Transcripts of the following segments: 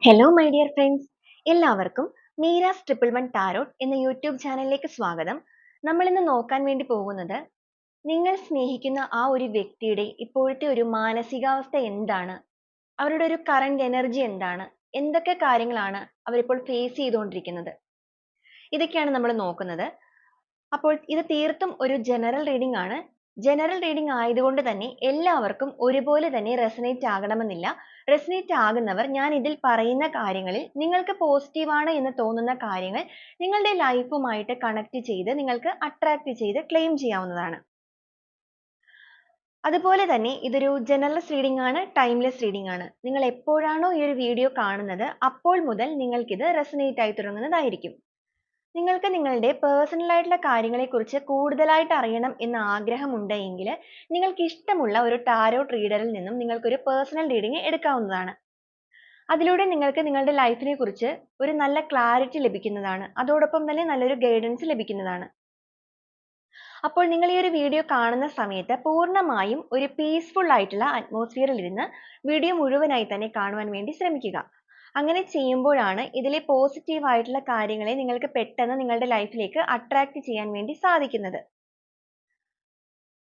Hello my dear friends, എല്ലാവർക്കും Meera's 111 tarot എന്ന YouTube ചാനലിലേക്ക് സ്വാഗതം. നമ്മൾ ഇന്ന് നോക്കാൻ വേണ്ടി പോകുന്നത് നിങ്ങൾ സ്നേഹിക്കുന്ന ആ ഒരു വ്യക്തിയുടെ ഇപ്പോഴത്തെ ഒരു മാനസികാവസ്ഥ എന്താണ്, അവരുടെ ഒരു കറന്റ് എനർജി എന്താണ്, എന്തൊക്കെ കാര്യങ്ങളാണ് അവരിപ്പോൾ ഫേസ് ചെയ്തുകൊണ്ടിരിക്കുന്നത്, ഇതൊക്കെയാണ് നമ്മൾ നോക്കുന്നത്. അപ്പോൾ ഇത് തീർത്തും ഒരു ജനറൽ റീഡിംഗ് ആണ്. ജനറൽ റീഡിംഗ് ആയതുകൊണ്ട് തന്നെ എല്ലാവർക്കും ഒരുപോലെ തന്നെ റെസനേറ്റ് ആകണമെന്നില്ല. റെസനേറ്റ് ആകുന്നവർ ഞാൻ ഇതിൽ പറയുന്ന കാര്യങ്ങളിൽ നിങ്ങൾക്ക് പോസിറ്റീവ് ആണ് എന്ന് തോന്നുന്ന കാര്യങ്ങൾ നിങ്ങളുടെ ലൈഫുമായിട്ട് കണക്ട് ചെയ്ത് നിങ്ങൾക്ക് അട്രാക്ട് ചെയ്ത് ക്ലെയിം ചെയ്യാവുന്നതാണ്. അതുപോലെ തന്നെ ഇതൊരു ജനറൽ റീഡിംഗ് ആണ്, ടൈംലെസ് റീഡിംഗ് ആണ്. നിങ്ങൾ എപ്പോഴാണോ ഈ ഒരു വീഡിയോ കാണുന്നത് അപ്പോൾ മുതൽ നിങ്ങൾക്കിത് റെസനേറ്റ് ആയി തുടങ്ങുന്നതായിരിക്കും. നിങ്ങൾക്ക് നിങ്ങളുടെ പേഴ്സണൽ ആയിട്ടുള്ള കാര്യങ്ങളെക്കുറിച്ച് കൂടുതലായിട്ട് അറിയണം എന്ന ആഗ്രഹമുണ്ടെങ്കിൽ നിങ്ങൾക്ക് ഇഷ്ടമുള്ള ഒരു ടാരോട്ട് റീഡറിൽ നിന്നും നിങ്ങൾക്കൊരു പേഴ്സണൽ റീഡിംഗ് എടുക്കാവുന്നതാണ്. അതിലൂടെ നിങ്ങൾക്ക് നിങ്ങളുടെ ലൈഫിനെ കുറിച്ച് ഒരു നല്ല ക്ലാരിറ്റി ലഭിക്കുന്നതാണ്. അതോടൊപ്പം തന്നെ നല്ലൊരു ഗൈഡൻസ് ലഭിക്കുന്നതാണ്. അപ്പോൾ നിങ്ങൾ ഈ ഒരു വീഡിയോ കാണുന്ന സമയത്ത് പൂർണ്ണമായും ഒരു പീസ്ഫുൾ ആയിട്ടുള്ള അറ്റ്മോസ്ഫിയറിൽ ഇരുന്ന് വീഡിയോ മുഴുവനായി തന്നെ കാണുവാൻ വേണ്ടി ശ്രമിക്കുക. അങ്ങനെ ചെയ്യുമ്പോഴാണ് ഇതിലെ പോസിറ്റീവ് ആയിട്ടുള്ള കാര്യങ്ങളെ നിങ്ങൾക്ക് പെട്ടെന്ന് നിങ്ങളുടെ ലൈഫിലേക്ക് അട്രാക്ട് ചെയ്യാൻ വേണ്ടി സാധിക്കുന്നത്.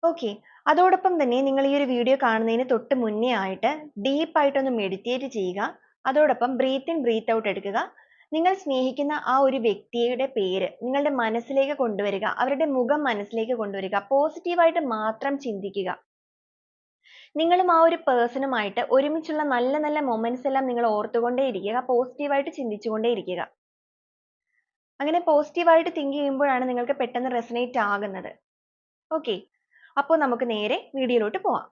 ഓക്കെ, അതോടൊപ്പം തന്നെ നിങ്ങൾ ഈ ഒരു വീഡിയോ കാണുന്നതിന് തൊട്ട് മുന്നേ ആയിട്ട് ഡീപ്പ് ആയിട്ടൊന്ന് മെഡിറ്റേറ്റ് ചെയ്യുക. അതോടൊപ്പം ബ്രീത്ത് ഇൻ ബ്രീത്ത് ഔട്ട് എടുക്കുക. നിങ്ങൾ സ്നേഹിക്കുന്ന ആ ഒരു വ്യക്തിയുടെ പേര് നിങ്ങളുടെ മനസ്സിലേക്ക് കൊണ്ടുവരിക, അവരുടെ മുഖം മനസ്സിലേക്ക് കൊണ്ടുവരിക, പോസിറ്റീവായിട്ട് മാത്രം ചിന്തിക്കുക. നിങ്ങളും ആ ഒരു പേഴ്സണുമായിട്ട് ഒരുമിച്ചുള്ള നല്ല നല്ല മൊമെന്റ്സ് എല്ലാം നിങ്ങൾ ഓർത്തുകൊണ്ടേ ഇരിക്കുക, പോസിറ്റീവായിട്ട് ചിന്തിച്ചുകൊണ്ടേ ഇരിക്കുക. അങ്ങനെ പോസിറ്റീവായിട്ട് തിങ്ക് ചെയ്യുമ്പോഴാണ് നിങ്ങൾക്ക് പെട്ടെന്ന് റെസനേറ്റ് ആകുന്നത്. ഓക്കെ, അപ്പോൾ നമുക്ക് നേരെ വീഡിയോയിലോട്ട് പോവാം.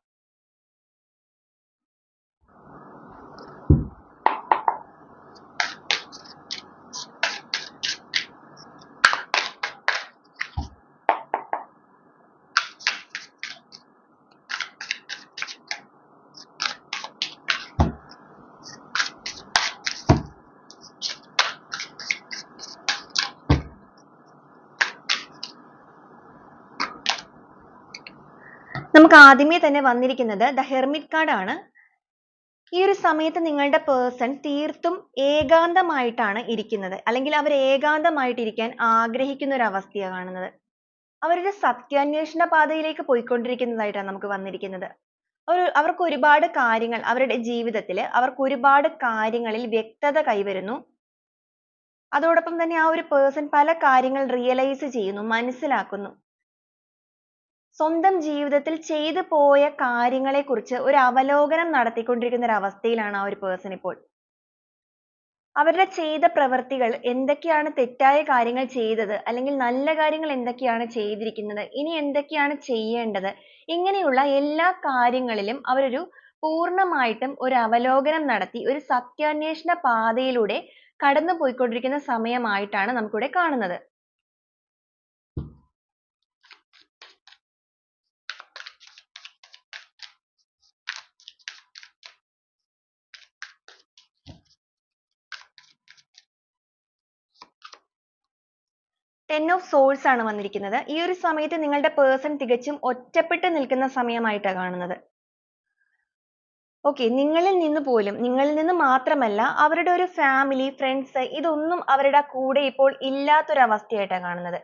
നമുക്ക് ആദ്യമേ തന്നെ വന്നിരിക്കുന്നത് ദ ഹെർമിറ്റ് കാർഡ് ആണ്. ഈ ഒരു സമയത്ത് നിങ്ങളുടെ പേഴ്സൺ തീർത്തും ഏകാന്തമായിട്ടാണ് ഇരിക്കുന്നത്, അല്ലെങ്കിൽ അവർ ഏകാന്തമായിട്ടിരിക്കാൻ ആഗ്രഹിക്കുന്ന ഒരു അവസ്ഥയാണ് കാണുന്നത്. അവരൊരു സത്യാന്വേഷണ പാതയിലേക്ക് പോയിക്കൊണ്ടിരിക്കുന്നതായിട്ടാണ് നമുക്ക് വന്നിരിക്കുന്നത്. അവർക്ക് ഒരുപാട് കാര്യങ്ങൾ അവരുടെ ജീവിതത്തിൽ അവർക്ക് ഒരുപാട് കാര്യങ്ങളിൽ വ്യക്തത കൈവരുന്നു. അതോടൊപ്പം തന്നെ ആ ഒരു പേഴ്സൺ പല കാര്യങ്ങൾ റിയലൈസ് ചെയ്യുന്നു, മനസ്സിലാക്കുന്നു. സ്വന്തം ജീവിതത്തിൽ ചെയ്തു പോയ കാര്യങ്ങളെക്കുറിച്ച് ഒരു അവലോകനം നടത്തിക്കൊണ്ടിരിക്കുന്ന ഒരു അവസ്ഥയിലാണ് ആ ഒരു പേഴ്സൺ ഇപ്പോൾ. അവരുടെ ചെയ്ത പ്രവൃത്തികൾ എന്തൊക്കെയാണ്, തെറ്റായ കാര്യങ്ങൾ ചെയ്തത് അല്ലെങ്കിൽ നല്ല കാര്യങ്ങൾ എന്തൊക്കെയാണ് ചെയ്തിരിക്കുന്നത്, ഇനി എന്തൊക്കെയാണ് ചെയ്യേണ്ടത്, ഇങ്ങനെയുള്ള എല്ലാ കാര്യങ്ങളിലും അവരൊരു പൂർണ്ണമായിട്ടും ഒരു അവലോകനം നടത്തി ഒരു സത്യാന്വേഷണ പാതയിലൂടെ കടന്നു പോയിക്കൊണ്ടിരിക്കുന്ന സമയമായിട്ടാണ് നമുക്കിവിടെ കാണുന്നത്. ടെൻ ഓഫ് സോൾസ് ആണ് വന്നിരിക്കുന്നത്. ഈ ഒരു സമയത്ത് നിങ്ങളുടെ പേഴ്സൺ തികച്ചും ഒറ്റപ്പെട്ട് നിൽക്കുന്ന സമയമായിട്ടാണ് കാണുന്നത്. ഓക്കെ, നിങ്ങളിൽ നിന്ന് മാത്രമല്ല അവരുടെ ഒരു ഫാമിലി, ഫ്രണ്ട്സ്, ഇതൊന്നും അവരുടെ കൂടെ ഇപ്പോൾ ഇല്ലാത്തൊരവസ്ഥയായിട്ടാണ് കാണുന്നത്.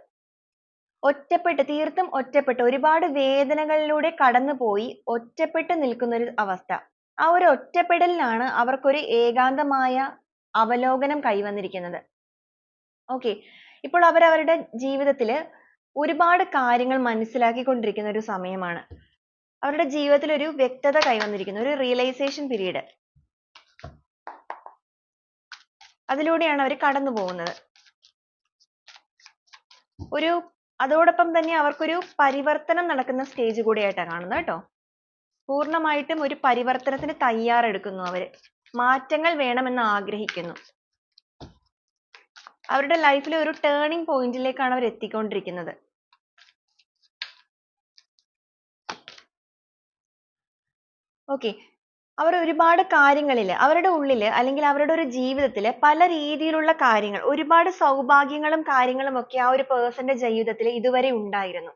ഒറ്റപ്പെട്ട്, തീർത്തും ഒറ്റപ്പെട്ട്, ഒരുപാട് വേദനകളിലൂടെ കടന്നുപോയി ഒറ്റപ്പെട്ട് നിൽക്കുന്ന ഒരു അവസ്ഥ. ആ ഒരു ഒറ്റപ്പെടലിലാണ് അവർക്കൊരു ഏകാന്തമായ അവലോകനം കൈവന്നിരിക്കുന്നത്. ഓക്കെ, ഇപ്പോൾ അവരവരുടെ ജീവിതത്തിൽ ഒരുപാട് കാര്യങ്ങൾ മനസ്സിലാക്കിക്കൊണ്ടിരിക്കുന്ന ഒരു സമയമാണ്. അവരുടെ ജീവിതത്തിൽ ഒരു വ്യക്തത കൈവന്നിരിക്കുന്നു, ഒരു റിയലൈസേഷൻ പീരീഡ്. അതിലൂടെയാണ് അവർ കടന്നു പോകുന്നത്. അതോടൊപ്പം തന്നെ അവർക്കൊരു പരിവർത്തനം നടക്കുന്ന സ്റ്റേജ് കൂടിയായിട്ടാണ് കാണുന്നത് കേട്ടോ. പൂർണ്ണമായിട്ടും ഒരു പരിവർത്തനത്തിന് തയ്യാറെടുക്കുന്നു അവര്. മാറ്റങ്ങൾ വേണമെന്ന് ആഗ്രഹിക്കുന്നു. അവരുടെ ലൈഫിലെ ഒരു ടേണിംഗ് പോയിന്റിലേക്കാണ് അവർ എത്തിക്കൊണ്ടിരിക്കുന്നത്. ഓക്കെ, അവർ ഒരുപാട് കാര്യങ്ങളിൽ അവരുടെ ഉള്ളിൽ അല്ലെങ്കിൽ അവരുടെ ഒരു ജീവിതത്തിൽ പല രീതിയിലുള്ള കാര്യങ്ങൾ, ഒരുപാട് സൗഭാഗ്യങ്ങളും കാര്യങ്ങളും ഒക്കെ ആ ഒരു പേഴ്സന്റെ ജീവിതത്തിൽ ഇതുവരെ ഉണ്ടായിരുന്നു.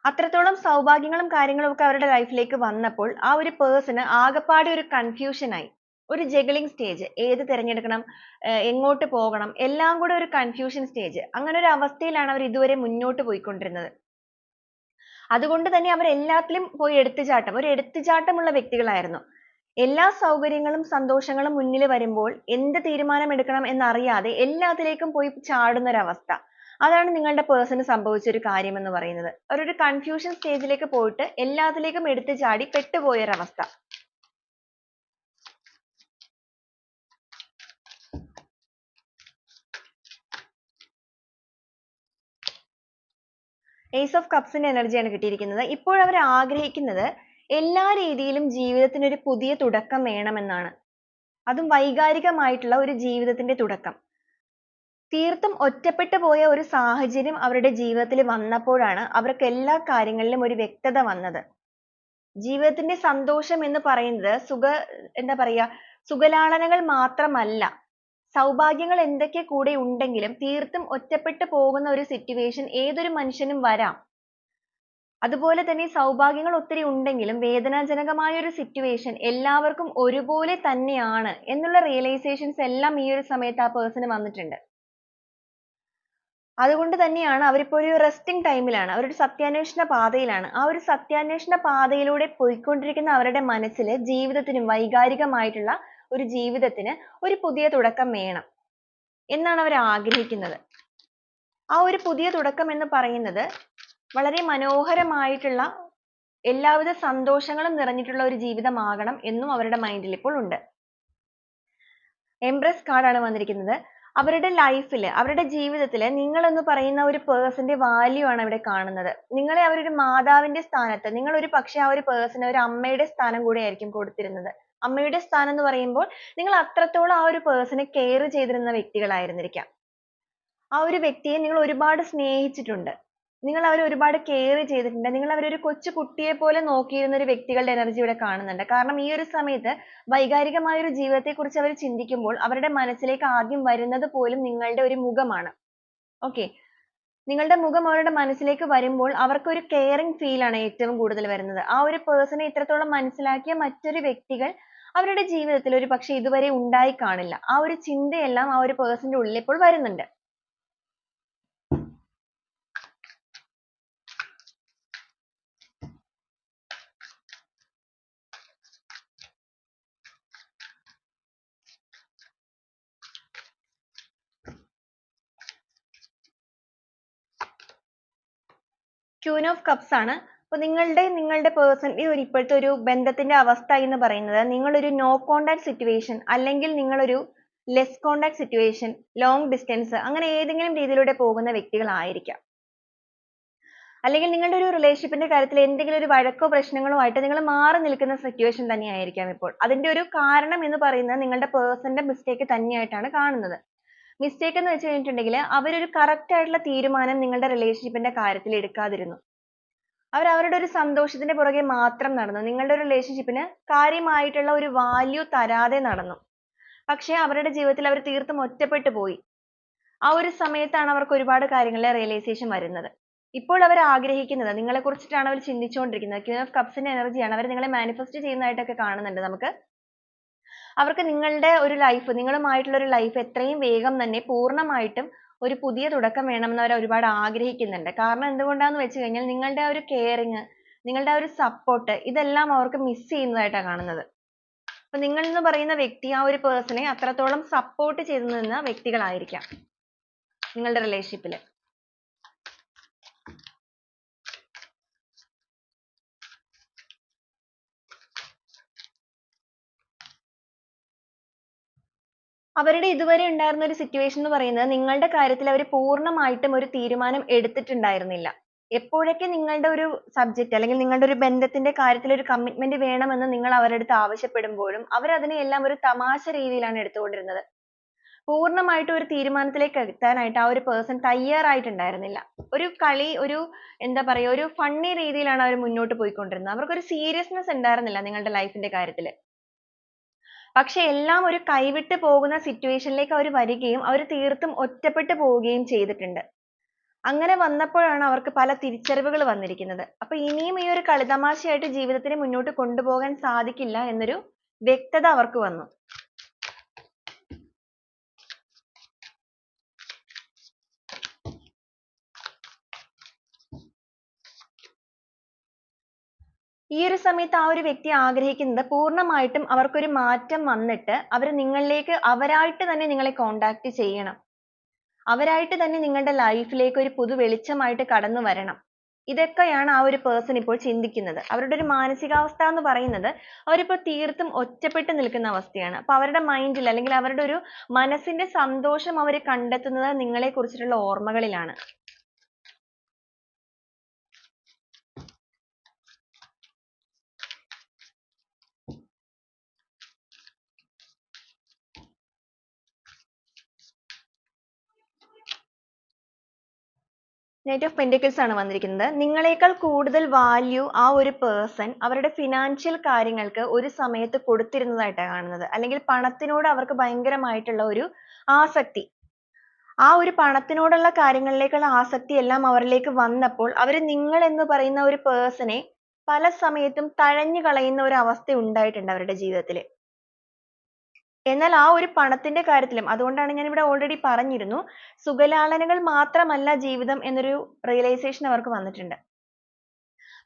അത്രത്തോളം സൗഭാഗ്യങ്ങളും കാര്യങ്ങളും ഒക്കെ അവരുടെ ലൈഫിലേക്ക് വന്നപ്പോൾ ആ ഒരു പേഴ്സണ് ആകപ്പാടെ ഒരു കൺഫ്യൂഷൻ ആയി, ഒരു ജഗ്ലിംഗ് സ്റ്റേജ്, ഏത് തിരഞ്ഞെടുക്കണം, എങ്ങോട്ട് പോകണം, എല്ലാം കൂടെ ഒരു കൺഫ്യൂഷൻ സ്റ്റേജ്. അങ്ങനെ ഒരു അവസ്ഥയിലാണ് അവർ ഇതുവരെ മുന്നോട്ട് പോയിക്കൊണ്ടിരുന്നത്. അതുകൊണ്ട് തന്നെ അവർ എല്ലാത്തിലും പോയി ഒരു എടുത്തുചാട്ടമുള്ള വ്യക്തികളായിരുന്നു. എല്ലാ സൗകര്യങ്ങളും സന്തോഷങ്ങളും മുന്നിൽ വരുമ്പോൾ എന്ത് തീരുമാനം എടുക്കണം എന്നറിയാതെ എല്ലാത്തിലേക്കും പോയി ചാടുന്ന ഒരവസ്ഥ. അതാണ് നിങ്ങളുടെ പേഴ്സണ് സംഭവിച്ച ഒരു കാര്യം എന്ന് പറയുന്നത്. അവരൊരു കൺഫ്യൂഷൻ സ്റ്റേജിലേക്ക് പോയിട്ട് എല്ലാത്തിലേക്കും എടുത്തു ചാടി പെട്ടുപോയൊരവസ്ഥ. ഏസ് ഓഫ് കപ്സിന്റെ എനർജിയാണ് കിട്ടിയിരിക്കുന്നത്. ഇപ്പോൾ അവർ ആഗ്രഹിക്കുന്നത് എല്ലാ രീതിയിലും ജീവിതത്തിന് ഒരു പുതിയ തുടക്കം വേണമെന്നാണ്. അതും വൈകാരികമായിട്ടുള്ള ഒരു ജീവിതത്തിന്റെ തുടക്കം. തീർത്തും ഒറ്റപ്പെട്ടു പോയ ഒരു സാഹചര്യം അവരുടെ ജീവിതത്തിൽ വന്നപ്പോഴാണ് അവർക്ക് എല്ലാ കാര്യങ്ങളിലും ഒരു വ്യക്തത വന്നത്. ജീവിതത്തിന്റെ സന്തോഷം എന്ന് പറയുന്നത് എന്താ പറയാ സുഖലാളനകൾ മാത്രമല്ല. സൗഭാഗ്യങ്ങൾ എന്തൊക്കെ കൂടെ ഉണ്ടെങ്കിലും തീർത്തും ഒറ്റപ്പെട്ടു പോകുന്ന ഒരു സിറ്റുവേഷൻ ഏതൊരു മനുഷ്യനും വരാം. അതുപോലെ തന്നെ സൗഭാഗ്യങ്ങൾ ഒത്തിരി ഉണ്ടെങ്കിലും വേദനാജനകമായ ഒരു സിറ്റുവേഷൻ എല്ലാവർക്കും ഒരുപോലെ തന്നെയാണ് എന്നുള്ള റിയലൈസേഷൻസ് എല്ലാം ഈ ഒരു സമയത്ത് ആ പേഴ്സണ് വന്നിട്ടുണ്ട്. അതുകൊണ്ട് തന്നെയാണ് അവരിപ്പോൾ ഒരു റെസ്റ്റിംഗ് ടൈമിലാണ്, അവരൊരു സത്യാന്വേഷണ പാതയിലാണ്. ആ ഒരു സത്യാന്വേഷണ പാതയിലൂടെ പോയിക്കൊണ്ടിരിക്കുന്ന അവരുടെ മനസ്സിൽ ജീവിതത്തിനും വൈകാരികമായിട്ടുള്ള ഒരു ജീവിതത്തിന് ഒരു പുതിയ തുടക്കം വേണം എന്നാണ് അവർ ആഗ്രഹിക്കുന്നത്. ആ ഒരു പുതിയ തുടക്കം എന്ന് പറയുന്നത് വളരെ മനോഹരമായിട്ടുള്ള എല്ലാവിധ സന്തോഷങ്ങളും നിറഞ്ഞിട്ടുള്ള ഒരു ജീവിതമാകണം എന്നും അവരുടെ മൈൻഡിൽ ഇപ്പോൾ ഉണ്ട്. എംപ്രസ് കാർഡാണ് വന്നിരിക്കുന്നത്. അവരുടെ ലൈഫിൽ, അവരുടെ ജീവിതത്തിൽ നിങ്ങൾ എന്ന് പറയുന്ന ഒരു പേഴ്സന്റെ വാല്യൂ ആണ് ഇവിടെ കാണുന്നത്. നിങ്ങളെ അവരൊരു മാതാവിന്റെ സ്ഥാനത്ത്, നിങ്ങൾ ഒരു പക്ഷേ ആ ഒരു പേഴ്സണ് ഒരു അമ്മയുടെ സ്ഥാനം കൂടെ ആയിരിക്കും കൊടുത്തിരുന്നത്. അമ്മയുടെ സ്ഥാനം എന്ന് പറയുമ്പോൾ നിങ്ങൾ അത്രത്തോളം ആ ഒരു പേഴ്സണെ കെയർ ചെയ്തിരുന്ന വ്യക്തികളായിരുന്നിരിക്കാം. ആ ഒരു വ്യക്തിയെ നിങ്ങൾ ഒരുപാട് സ്നേഹിച്ചിട്ടുണ്ട്, നിങ്ങൾ അവരെ ഒരുപാട് കെയർ ചെയ്തിട്ടുണ്ട്, നിങ്ങൾ അവരെ ഒരു കൊച്ചു കുട്ടിയെ പോലെ നോക്കിയിരുന്ന ഒരു വ്യക്തികളുടെ എനർജി ഇവിടെ കാണുന്നുണ്ട്. കാരണം ഈ ഒരു സമയത്ത് വൈകാരികമായ ഒരു ജീവിതത്തെ കുറിച്ച് അവർ ചിന്തിക്കുമ്പോൾ അവരുടെ മനസ്സിലേക്ക് ആദ്യം വരുന്നത് പോലും നിങ്ങളുടെ ഒരു മുഖമാണ്. ഓക്കെ, നിങ്ങളുടെ മുഖം അവരുടെ മനസ്സിലേക്ക് വരുമ്പോൾ അവർക്ക് ഒരു കെയറിംഗ് ഫീൽ ആണ് ഏറ്റവും കൂടുതൽ വരുന്നത്. ആ ഒരു പേഴ്സണെ ഇത്രത്തോളം മനസ്സിലാക്കിയ മറ്റൊരു വ്യക്തികൾ അവരുടെ ജീവിതത്തിൽ ഒരു പക്ഷേ ഇതുവരെ ഉണ്ടായി കാണില്ല. ആ ഒരു ചിന്തയെല്ലാം ആ ഒരു പേഴ്സന്റെ ഉള്ളിൽ ഇപ്പോൾ വരുന്നുണ്ട്. ക്യൂൻ ഓഫ് കപ്സ് ആണ്. അപ്പോൾ നിങ്ങളുടെ പേഴ്സന്റെ ഒരു ഇപ്പോഴത്തെ ഒരു ബന്ധത്തിന്റെ അവസ്ഥ എന്ന് പറയുന്നത് നിങ്ങളൊരു നോ കോണ്ടാക്ട് സിറ്റുവേഷൻ അല്ലെങ്കിൽ നിങ്ങളൊരു less contact situation, long distance, അങ്ങനെ ഏതെങ്കിലും രീതിയിലൂടെ പോകുന്ന വ്യക്തികളായിരിക്കാം. അല്ലെങ്കിൽ നിങ്ങളുടെ ഒരു റിലേഷൻഷിപ്പിന്റെ കാര്യത്തിൽ എന്തെങ്കിലും ഒരു വഴക്കോ പ്രശ്നങ്ങളോ ആയിട്ട് നിങ്ങൾ മാറി നിൽക്കുന്ന സിറ്റുവേഷൻ തന്നെയായിരിക്കാം ഇപ്പോൾ. അതിന്റെ ഒരു കാരണം എന്ന് പറയുന്നത് നിങ്ങളുടെ പേഴ്സന്റെ മിസ്റ്റേക്ക് തന്നെയായിട്ടാണ് കാണുന്നത്. മിസ്റ്റേക്ക് എന്ന് വെച്ച് കഴിഞ്ഞിട്ടുണ്ടെങ്കിൽ അവരൊരു കറക്റ്റ് ആയിട്ടുള്ള തീരുമാനം നിങ്ങളുടെ റിലേഷൻഷിപ്പിന്റെ കാര്യത്തിൽ എടുക്കാതിരുന്നു. അവർ അവരുടെ ഒരു സന്തോഷത്തിന്റെ പുറകെ മാത്രം നടന്നു. നിങ്ങളുടെ റിലേഷൻഷിപ്പിന് കാര്യമായിട്ടുള്ള ഒരു വാല്യൂ തരാതെ നടന്നു. പക്ഷേ അവരുടെ ജീവിതത്തിൽ അവർ തീർത്തും ഒറ്റപ്പെട്ടു പോയി. ആ ഒരു സമയത്താണ് അവർക്ക് ഒരുപാട് കാര്യങ്ങളിലെ റിയലൈസേഷൻ വരുന്നത്. ഇപ്പോൾ അവർ ആഗ്രഹിക്കുന്നത്, നിങ്ങളെ കുറിച്ചിട്ടാണ് അവർ ചിന്തിച്ചുകൊണ്ടിരിക്കുന്നത്. ക്വീൻ ഓഫ് കപ്സിന്റെ എനർജിയാണ്. അവർ നിങ്ങളെ മാനിഫെസ്റ്റ് ചെയ്യുന്നതായിട്ടൊക്കെ കാണുന്നുണ്ട് നമുക്ക്. അവർക്ക് നിങ്ങളുടെ ഒരു ലൈഫ്, നിങ്ങളുമായിട്ടുള്ള ഒരു ലൈഫ് എത്രയും വേഗം തന്നെ പൂർണ്ണമായിട്ടും ഒരു പുതിയ തുടക്കം വേണമെന്ന് അവർ ഒരുപാട് ആഗ്രഹിക്കുന്നുണ്ട്. കാരണം എന്തുകൊണ്ടാന്ന് വെച്ച് കഴിഞ്ഞാൽ നിങ്ങളുടെ ആ ഒരു കെയറിങ്, നിങ്ങളുടെ ആ ഒരു സപ്പോർട്ട്, ഇതെല്ലാം അവർക്ക് മിസ് ചെയ്യുന്നതായിട്ടാണ് കാണുന്നത്. അപ്പൊ നിങ്ങൾ എന്ന് പറയുന്ന വ്യക്തി ആ ഒരു പേഴ്സണെ അത്രത്തോളം സപ്പോർട്ട് ചെയ്തു നിന്ന വ്യക്തികളായിരിക്കാം നിങ്ങളുടെ റിലേഷൻഷിപ്പിൽ. അവരുടെ ഇതുവരെ ഉണ്ടായിരുന്ന ഒരു സിറ്റുവേഷൻ എന്ന് പറയുന്നത് നിങ്ങളുടെ കാര്യത്തിൽ അവർ പൂർണ്ണമായിട്ടും ഒരു തീരുമാനം എടുത്തിട്ടുണ്ടായിരുന്നില്ല. എപ്പോഴൊക്കെ നിങ്ങളുടെ ഒരു സബ്ജക്റ്റ് അല്ലെങ്കിൽ നിങ്ങളുടെ ഒരു ബന്ധത്തിന്റെ കാര്യത്തിൽ ഒരു കമ്മിറ്റ്മെന്റ് വേണമെന്ന് നിങ്ങൾ അവരുടെ അടുത്ത് ആവശ്യപ്പെടുമ്പോഴും അവർ അതിനെയെല്ലാം ഒരു തമാശ രീതിയിലാണ് എടുത്തുകൊണ്ടിരുന്നത്. പൂർണ്ണമായിട്ടും ഒരു തീരുമാനത്തിലേക്ക് എത്താനായിട്ട് ആ ഒരു പേഴ്സൺ തയ്യാറായിട്ടുണ്ടായിരുന്നില്ല. ഒരു കളി, ഒരു എന്താ പറയുക, ഒരു ഫണ്ണി രീതിയിലാണ് അവർ മുന്നോട്ട് പോയിക്കൊണ്ടിരുന്നത്. അവർക്കൊരു സീരിയസ്നെസ് ഉണ്ടായിരുന്നില്ല നിങ്ങളുടെ ലൈഫിന്റെ കാര്യത്തിൽ. പക്ഷെ എല്ലാം ഒരു കൈവിട്ട് പോകുന്ന സിറ്റുവേഷനിലേക്ക് അവർ വരികയും അവർ തീർത്തും ഒറ്റപ്പെട്ടു പോവുകയും ചെയ്തിട്ടുണ്ട്. അങ്ങനെ വന്നപ്പോഴാണ് അവർക്ക് പല തിരിച്ചറിവുകൾ വന്നിരിക്കുന്നത്. അപ്പൊ ഇനിയും ഈ ഒരു കളിതമാശയായിട്ട് ജീവിതത്തിനെ മുന്നോട്ട് കൊണ്ടുപോകാൻ സാധിക്കില്ല എന്നൊരു വ്യക്തത അവർക്ക് വന്നു. ഈ ഒരു സമയത്ത് ആ ഒരു വ്യക്തി ആഗ്രഹിക്കുന്നത് പൂർണ്ണമായിട്ടും അവർക്കൊരു മാറ്റം വന്നിട്ട് അവർ നിങ്ങളിലേക്ക് അവരായിട്ട് തന്നെ നിങ്ങളെ കോണ്ടാക്ട് ചെയ്യണം. അവരായിട്ട് തന്നെ നിങ്ങളുടെ ലൈഫിലേക്ക് ഒരു പുതു വെളിച്ചമായിട്ട് കടന്നു വരണം. ഇതൊക്കെയാണ് ആ ഒരു പേഴ്സൺ ഇപ്പോൾ ചിന്തിക്കുന്നത്. അവരുടെ ഒരു മാനസികാവസ്ഥ എന്ന് പറയുന്നത് അവരിപ്പോൾ തീർത്തും ഒറ്റപ്പെട്ട് നിൽക്കുന്ന അവസ്ഥയാണ്. അപ്പൊ അവരുടെ മൈൻഡിൽ അല്ലെങ്കിൽ അവരുടെ ഒരു മനസ്സിന്റെ സന്തോഷം അവർ കണ്ടെത്തുന്നത് നിങ്ങളെ കുറിച്ചിട്ടുള്ള ഓർമ്മകളിലാണ്. നൈറ്റ് ഓഫ് പെന്റിക്കിൾസ് ആണ് വന്നിരിക്കുന്നത്. നിങ്ങളെക്കാൾ കൂടുതൽ വാല്യൂ ആ ഒരു പേഴ്സൺ അവരുടെ ഫിനാൻഷ്യൽ കാര്യങ്ങൾക്ക് ഒരു സമയത്ത് കൊടുത്തിരുന്നതായിട്ടാണ് കാണുന്നത്. അല്ലെങ്കിൽ പണത്തിനോട് അവർക്ക് ഭയങ്കരമായിട്ടുള്ള ഒരു ആസക്തി. ആ ഒരു പണത്തിനോടുള്ള കാര്യങ്ങളിലേക്കുള്ള ആസക്തി എല്ലാം അവരിലേക്ക് വന്നപ്പോൾ അവർ നിങ്ങൾ എന്ന് പറയുന്ന ഒരു പേഴ്സണെ പല സമയത്തും തഴഞ്ഞു കളയുന്ന ഒരു അവസ്ഥ ഉണ്ടായിട്ടുണ്ട് അവരുടെ ജീവിതത്തിൽ. എന്നാൽ ആ ഒരു പണത്തിന്റെ കാര്യത്തിലും അതുകൊണ്ടാണ് ഞാൻ ഇവിടെ ഓൾറെഡി പറഞ്ഞിരുന്നു, സുഖലാളനകൾ മാത്രമല്ല ജീവിതം എന്നൊരു റിയലൈസേഷൻ അവർക്ക് വന്നിട്ടുണ്ട്.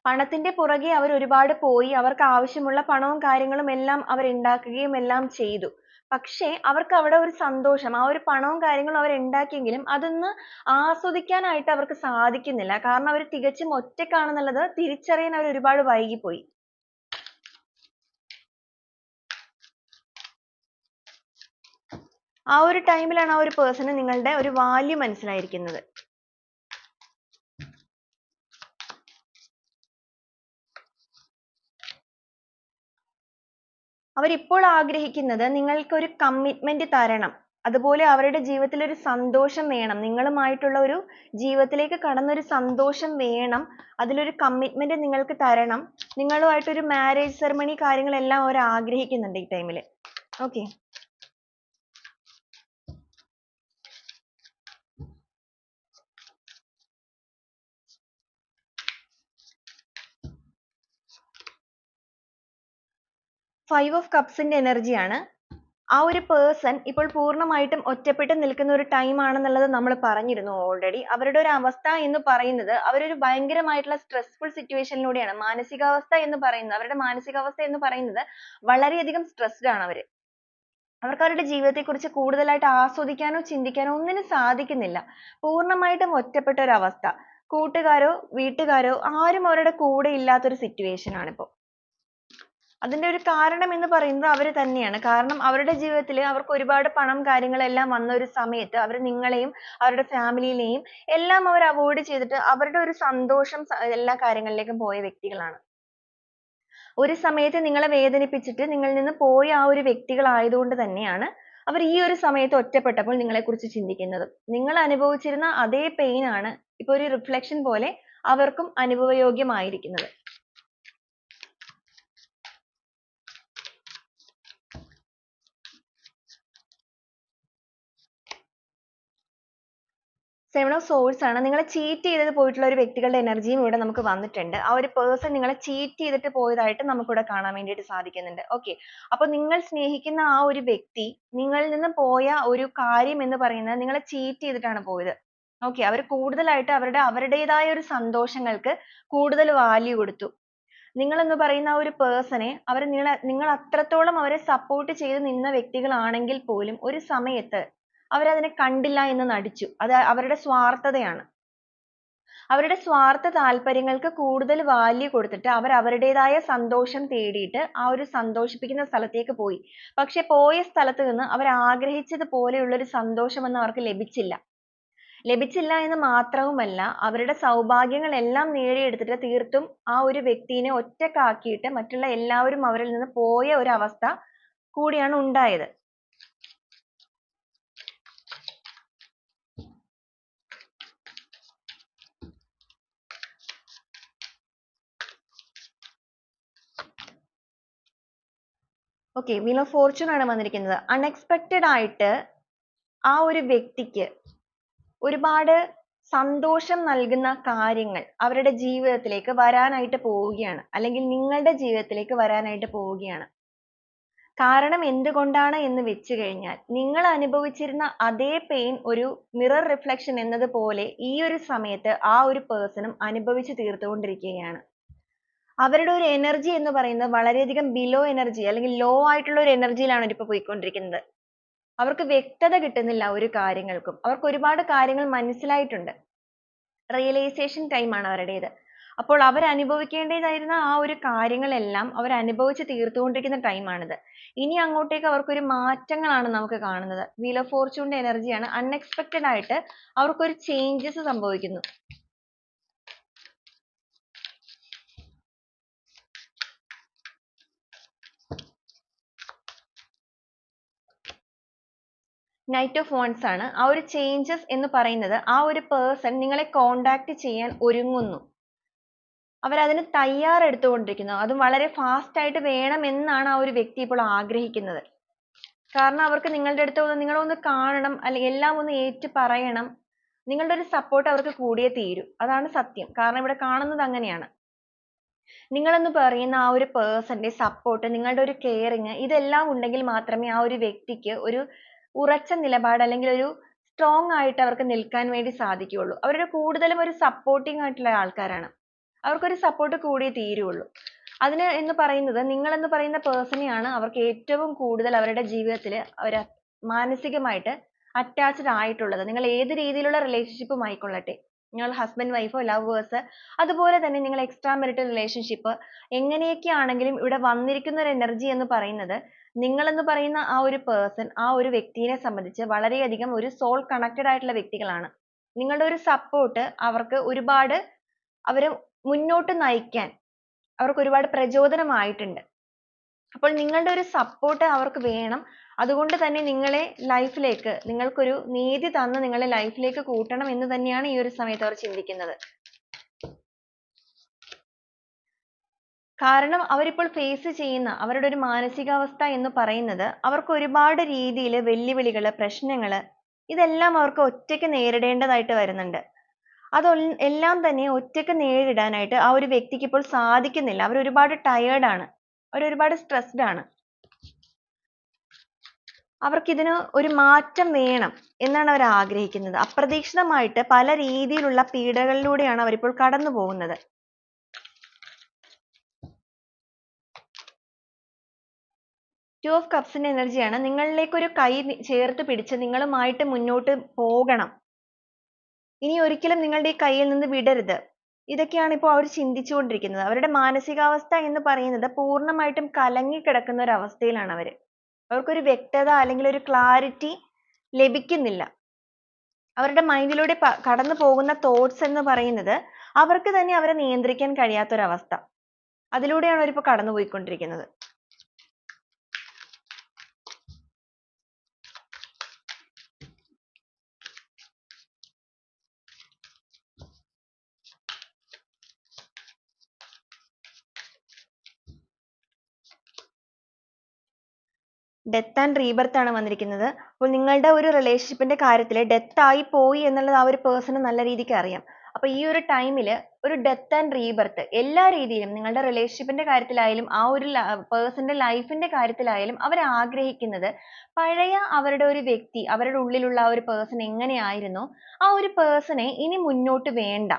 പണത്തിന്റെ പുറകെ അവർ ഒരുപാട് പോയി അവർക്ക് ആവശ്യമുള്ള പണവും കാര്യങ്ങളും എല്ലാം അവർ ഉണ്ടാക്കുകയും എല്ലാം ചെയ്തു. പക്ഷേ അവർക്ക് അവിടെ ഒരു സന്തോഷം, ആ ഒരു പണവും കാര്യങ്ങളും അവർ ഉണ്ടാക്കിയെങ്കിലും അതൊന്ന് ആസ്വദിക്കാനായിട്ട് അവർക്ക് സാധിക്കുന്നില്ല. കാരണം അവർ തികച്ചും ഒറ്റയ്ക്കാണെന്നുള്ളത് തിരിച്ചറിയാൻ അവർ ഒരുപാട് വൈകിപ്പോയി. ആ ഒരു ടൈമിലാണ് ആ ഒരു പേഴ്സണ് നിങ്ങളുടെ ഒരു വാല്യൂ മനസ്സിലായിരിക്കുന്നത്. അവരിപ്പോൾ ആഗ്രഹിക്കുന്നത് നിങ്ങൾക്കൊരു കമ്മിറ്റ്മെന്റ് തരണം. അതുപോലെ അവരുടെ ജീവിതത്തിൽ ഒരു സന്തോഷം വേണം. നിങ്ങളുമായിട്ടുള്ള ഒരു ജീവിതത്തിലേക്ക് കടന്നൊരു സന്തോഷം വേണം. അതിലൊരു കമ്മിറ്റ്മെന്റ് നിങ്ങൾക്ക് തരണം. നിങ്ങളുമായിട്ടൊരു മാരേജ് സെറമണി കാര്യങ്ങളെല്ലാം അവർ ആഗ്രഹിക്കുന്നുണ്ട് ഈ ടൈമിൽ. ഓക്കെ. ഫൈവ് ഓഫ് കപ്സിന്റെ എനർജിയാണ്. ആ ഒരു പേഴ്സൺ ഇപ്പോൾ പൂർണ്ണമായിട്ടും ഒറ്റപ്പെട്ട് നിൽക്കുന്ന ഒരു ടൈം ആണെന്നുള്ളത് നമ്മൾ പറഞ്ഞിരുന്നു ഓൾറെഡി. അവരുടെ ഒരു അവസ്ഥ എന്ന് പറയുന്നത് അവരൊരു ഭയങ്കരമായിട്ടുള്ള സ്ട്രെസ്ഫുൾ സിറ്റുവേഷനിലൂടെയാണ്. അവരുടെ മാനസികാവസ്ഥ എന്ന് പറയുന്നത് വളരെയധികം സ്ട്രെസ്ഡ് ആണ് അവര്. അവർക്ക് അവരുടെ ജീവിതത്തെക്കുറിച്ച് കൂടുതലായിട്ട് ആസ്വദിക്കാനോ ചിന്തിക്കാനോ ഒന്നിനും സാധിക്കുന്നില്ല. പൂർണ്ണമായിട്ടും ഒറ്റപ്പെട്ട ഒരു അവസ്ഥ. കൂട്ടുകാരോ വീട്ടുകാരോ ആരും അവരുടെ കൂടെ ഇല്ലാത്തൊരു സിറ്റുവേഷൻ ആണിപ്പോ. അതിന്റെ ഒരു കാരണം എന്ന് പറയുന്നത് അവര് തന്നെയാണ്. കാരണം അവരുടെ ജീവിതത്തിൽ അവർക്ക് ഒരുപാട് പണം കാര്യങ്ങളെല്ലാം വന്ന ഒരു സമയത്ത് അവർ നിങ്ങളെയും അവരുടെ ഫാമിലിയിലെയും എല്ലാം അവർ അവോയ്ഡ് ചെയ്തിട്ട് അവരുടെ ഒരു സന്തോഷം എല്ലാ കാര്യങ്ങളിലേക്കും പോയ വ്യക്തികളാണ്. ഒരു സമയത്ത് നിങ്ങളെ വേദനിപ്പിച്ചിട്ട് നിങ്ങളിൽ നിന്ന് പോയ ആ ഒരു വ്യക്തികൾ ആയതുകൊണ്ട് തന്നെയാണ് അവർ ഈ ഒരു സമയത്ത് ഒറ്റപ്പെട്ടപ്പോൾ നിങ്ങളെക്കുറിച്ച് ചിന്തിക്കുന്നത്. നിങ്ങൾ അനുഭവിച്ചിരുന്ന അതേ പെയിൻ ആണ് ഇപ്പൊ ഒരു റിഫ്ലക്ഷൻ പോലെ അവർക്കും അനുഭവയോഗ്യമായിരിക്കുന്നത്. സെവൻ ഓഫ് സോഴ്സ് ആണ്. നിങ്ങളെ ചീറ്റ് ചെയ്തത് പോയിട്ടുള്ള ഒരു വ്യക്തികളുടെ എനർജിയും ഇവിടെ നമുക്ക് വന്നിട്ടുണ്ട്. ആ ഒരു പേഴ്സൺ നിങ്ങളെ ചീറ്റ് ചെയ്തിട്ട് പോയതായിട്ട് നമുക്കിവിടെ കാണാൻ വേണ്ടിയിട്ട് സാധിക്കുന്നുണ്ട്. ഓക്കെ. അപ്പൊ നിങ്ങൾ സ്നേഹിക്കുന്ന ആ ഒരു വ്യക്തി നിങ്ങളിൽ നിന്ന് പോയ ഒരു കാര്യം എന്ന് പറയുന്നത് നിങ്ങളെ ചീറ്റ് ചെയ്തിട്ടാണ് പോയത്. ഓക്കെ. അവർ കൂടുതലായിട്ട് അവരുടേതായ ഒരു സന്തോഷങ്ങൾക്ക് കൂടുതൽ വാല്യൂ കൊടുത്തു. നിങ്ങൾ എന്ന് പറയുന്ന ആ ഒരു പേഴ്സണെ നിങ്ങൾ അത്രത്തോളം അവരെ സപ്പോർട്ട് ചെയ്ത് നിന്ന വ്യക്തികളാണെങ്കിൽ പോലും ഒരു സമയത്ത് അവരതിനെ കണ്ടില്ല എന്ന് നടിച്ചു. അത് അവരുടെ സ്വാർത്ഥതയാണ്. അവരുടെ സ്വാർത്ഥ താല്പര്യങ്ങൾക്ക് കൂടുതൽ വാല്യൂ കൊടുത്തിട്ട് അവർ അവരുടേതായ സന്തോഷം തേടിയിട്ട് ആ ഒരു സന്തോഷിപ്പിക്കുന്ന സ്ഥലത്തേക്ക് പോയി. പക്ഷെ പോയ സ്ഥലത്ത് നിന്ന് അവർ ആഗ്രഹിച്ചതുപോലെയുള്ള ഒരു സന്തോഷമൊന്നും അവർക്ക് ലഭിച്ചില്ല. ലഭിച്ചില്ല എന്ന് മാത്രവുമല്ല അവരുടെ സൗഭാഗ്യങ്ങളെല്ലാം നേടിയെടുത്തിട്ട് തീർത്തും ആ ഒരു വ്യക്തിനെ ഒറ്റക്കാക്കിയിട്ട് മറ്റുള്ള എല്ലാവരും അവരിൽ നിന്ന് പോയ ഒരു അവസ്ഥ കൂടിയാണ് ഉണ്ടായത്. ഓക്കെ. വീൽ ഓഫ് ഫോർച്യൂൺ ആണ് വന്നിരിക്കുന്നത്. അൺഎക്സ്പെക്റ്റഡ് ആയിട്ട് ആ ഒരു വ്യക്തിക്ക് ഒരുപാട് സന്തോഷം നൽകുന്ന കാര്യങ്ങൾ അവരുടെ ജീവിതത്തിലേക്ക് വരാനായിട്ട് പോവുകയാണ്. അല്ലെങ്കിൽ നിങ്ങളുടെ ജീവിതത്തിലേക്ക് വരാനായിട്ട് പോവുകയാണ്. കാരണം എന്തുകൊണ്ടാണ് എന്ന് വെച്ച് കഴിഞ്ഞാൽ നിങ്ങൾ അനുഭവിച്ചിരുന്ന അതേ പെയിൻ ഒരു മിറർ റിഫ്ലക്ഷൻ എന്നതുപോലെ ഈ ഒരു സമയത്ത് ആ ഒരു പേഴ്സണും അനുഭവിച്ചു തീർത്തുകൊണ്ടിരിക്കുകയാണ്. അവരുടെ ഒരു എനർജി എന്ന് പറയുന്നത് വളരെയധികം ബിലോ എനർജി അല്ലെങ്കിൽ ലോ ആയിട്ടുള്ള ഒരു എനർജിയിലാണ് അവരിപ്പോൾ പോയിക്കൊണ്ടിരിക്കുന്നത്. അവർക്ക് വ്യക്തത കിട്ടുന്നില്ല ഒരു കാര്യങ്ങൾക്കും. അവർക്ക് ഒരുപാട് കാര്യങ്ങൾ മനസ്സിലായിട്ടുണ്ട്. റിയലൈസേഷൻ ടൈം ആണ് അവരുടേത്. അപ്പോൾ അവർ അനുഭവിക്കേണ്ടതായിരുന്ന ആ ഒരു കാര്യങ്ങളെല്ലാം അവർ അനുഭവിച്ച് തീർത്തുകൊണ്ടിരിക്കുന്ന ടൈമാണിത്. ഇനി അങ്ങോട്ടേക്ക് അവർക്കൊരു മാറ്റങ്ങളാണ് നമുക്ക് കാണുന്നത്. വീൽ ഓഫ് ഫോർച്യൂണിന്റെ എനർജിയാണ്. അൺഎക്സ്പെക്റ്റഡ് ആയിട്ട് അവർക്കൊരു ചേഞ്ചസ് സംഭവിക്കുന്നു. നൈറ്റ് ഓഫ് wands ആണ്. ആ ഒരു ചേഞ്ചസ് എന്ന് പറയുന്നത് ആ ഒരു പേഴ്സൺ നിങ്ങളെ കോണ്ടാക്ട് ചെയ്യാൻ ഒരുങ്ങുന്നു. അവരതിന് തയ്യാറെടുത്തുകൊണ്ടിരിക്കുന്നു. അതും വളരെ ഫാസ്റ്റ് ആയിട്ട് വേണമെന്നാണ് ആ ഒരു വ്യക്തി ഇപ്പോൾ ആഗ്രഹിക്കുന്നത്. കാരണം അവർക്ക് നിങ്ങളുടെ അടുത്ത് വന്ന് നിങ്ങളൊന്ന് കാണണം, അല്ലെങ്കിൽ എല്ലാം ഒന്ന് ഏറ്റു പറയണം. നിങ്ങളുടെ ഒരു സപ്പോർട്ട് അവർക്ക് കൂടിയേ തീരൂ. അതാണ് സത്യം. കാരണം ഇവിടെ കാണുന്നത് അങ്ങനെയാണ്. നിങ്ങളെന്ന് പറയുന്ന ആ ഒരു പേഴ്സന്റെ സപ്പോർട്ട്, നിങ്ങളുടെ ഒരു കെയറിങ്, ഇതെല്ലാം ഉണ്ടെങ്കിൽ മാത്രമേ ആ ഒരു വ്യക്തിക്ക് ഒരു ഉറച്ച നിലപാട് അല്ലെങ്കിൽ ഒരു സ്ട്രോങ് ആയിട്ട് അവർക്ക് നിൽക്കാൻ വേണ്ടി സാധിക്കുകയുള്ളൂ. അവരുടെ കൂടുതലും ഒരു സപ്പോർട്ടിങ് ആയിട്ടുള്ള ആൾക്കാരാണ്. അവർക്കൊരു സപ്പോർട്ട് കൂടിയേ തീരുള്ളൂ. അതിന് എന്ന് പറയുന്നത് നിങ്ങളെന്ന് പറയുന്ന പേഴ്സണെയാണ് അവർക്ക് ഏറ്റവും കൂടുതൽ അവരുടെ ജീവിതത്തിൽ അവർ മാനസികമായിട്ട് അറ്റാച്ച്ഡ് ആയിട്ടുള്ളത്. നിങ്ങൾ ഏത് രീതിയിലുള്ള റിലേഷൻഷിപ്പും ആയിക്കൊള്ളട്ടെ, നിങ്ങൾ ഹസ്ബൻഡ് വൈഫോ ലവേഴ്സ്, അതുപോലെ തന്നെ നിങ്ങൾ എക്സ്ട്രാ മെറിറ്റൽ റിലേഷൻഷിപ്പ്, എങ്ങനെയൊക്കെ ആണെങ്കിലും ഇവിടെ വന്നിരിക്കുന്ന ഒരു എനർജി എന്ന് പറയുന്നത് നിങ്ങളെന്ന് പറയുന്ന ആ ഒരു പേഴ്സൺ ആ ഒരു വ്യക്തിയെ സംബന്ധിച്ച് വളരെയധികം ഒരു സോൾ കണക്റ്റഡ് ആയിട്ടുള്ള വ്യക്തികളാണ്. നിങ്ങളുടെ ഒരു സപ്പോർട്ട് അവർക്ക് ഒരുപാട് അവരെ മുന്നോട്ട് നയിക്കാൻ അവർക്ക് ഒരുപാട് പ്രചോദനമായിട്ടുണ്ട്. അപ്പോൾ നിങ്ങളുടെ ഒരു സപ്പോർട്ട് അവർക്ക് വേണം. അതുകൊണ്ട് തന്നെ നിങ്ങളെ ലൈഫിലേക്ക് നിങ്ങൾക്കൊരു നീതി തന്ന് നിങ്ങളെ ലൈഫിലേക്ക് കൂട്ടണം എന്ന് തന്നെയാണ് ഈ ഒരു സമയത്ത് അവർ ചിന്തിക്കുന്നത്. കാരണം അവരിപ്പോൾ ഫേസ് ചെയ്യുന്ന അവരുടെ ഒരു മാനസികാവസ്ഥ എന്ന് പറയുന്നത് അവർക്ക് ഒരുപാട് രീതിയിൽ വെല്ലുവിളികൾ, പ്രശ്നങ്ങൾ, ഇതെല്ലാം അവർക്ക് ഒറ്റയ്ക്ക് നേരിടേണ്ടതായിട്ട് വരുന്നുണ്ട്. എല്ലാം തന്നെ ഒറ്റയ്ക്ക് നേരിടാനായിട്ട് ആ ഒരു വ്യക്തിക്ക് ഇപ്പോൾ സാധിക്കുന്നില്ല. അവർ ഒരുപാട് ടയേർഡ് ആണ്. അവർ ഒരുപാട് സ്ട്രെസ്ഡ് ആണ്. അവർക്ക് ഇതിന് ഒരു മാറ്റം വേണം എന്നാണ് അവർ ആഗ്രഹിക്കുന്നത്. അപ്രതീക്ഷിതമായിട്ട് പല രീതിയിലുള്ള പീഡകളിലൂടെയാണ് അവരിപ്പോൾ കടന്നു പോകുന്നത്. ടു ഓഫ് കപ്സിന്റെ എനർജിയാണ്. നിങ്ങളിലേക്ക് ഒരു കൈ ചേർത്ത് പിടിച്ച് നിങ്ങളുമായിട്ട് മുന്നോട്ട് പോകണം. ഇനി ഒരിക്കലും നിങ്ങളുടെ ഈ കയ്യിൽ നിന്ന് വിടരുത്. ഇതൊക്കെയാണ് ഇപ്പോൾ അവർ ചിന്തിച്ചുകൊണ്ടിരിക്കുന്നത്. അവരുടെ മാനസികാവസ്ഥ എന്ന് പറയുന്നത് പൂർണ്ണമായിട്ടും കലങ്ങിക്കിടക്കുന്ന ഒരു അവസ്ഥയിലാണ് അവർ. അവർക്കൊരു വ്യക്തത അല്ലെങ്കിൽ ഒരു ക്ലാരിറ്റി ലഭിക്കുന്നില്ല. അവരുടെ മൈൻഡിലൂടെ കടന്നു പോകുന്ന തോട്ട്സ് എന്ന് പറയുന്നത് അവർക്ക് തന്നെ അവരെ നിയന്ത്രിക്കാൻ കഴിയാത്തൊരവസ്ഥ. അതിലൂടെയാണ് അവരിപ്പോൾ കടന്നുപോയിക്കൊണ്ടിരിക്കുന്നത്. ഡെത്ത് ആൻഡ് റീബർത്ത് ആണ് വന്നിരിക്കുന്നത്. അപ്പോൾ നിങ്ങളുടെ ഒരു റിലേഷൻഷിപ്പിന്റെ കാര്യത്തിൽ ഡെത്ത് ആയി പോയി എന്നുള്ളത് ആ ഒരു പേഴ്സണ് നല്ല രീതിക്ക് അറിയാം. അപ്പോൾ ഈ ഒരു ടൈമിൽ ഒരു ഡെത്ത് ആൻഡ് റീബർത്ത് എല്ലാ രീതിയിലും നിങ്ങളുടെ റിലേഷൻഷിപ്പിന്റെ കാര്യത്തിലായാലും ആ ഒരു പേഴ്സന്റെ ലൈഫിന്റെ കാര്യത്തിലായാലും അവർ ആഗ്രഹിക്കുന്നത് പഴയ അവരുടെ ഒരു വ്യക്തി, അവരുടെ ഉള്ളിലുള്ള ആ ഒരു പേഴ്സൺ എങ്ങനെയായിരുന്നോ ആ ഒരു പേഴ്സണെ ഇനി മുന്നോട്ട് വേണ്ട.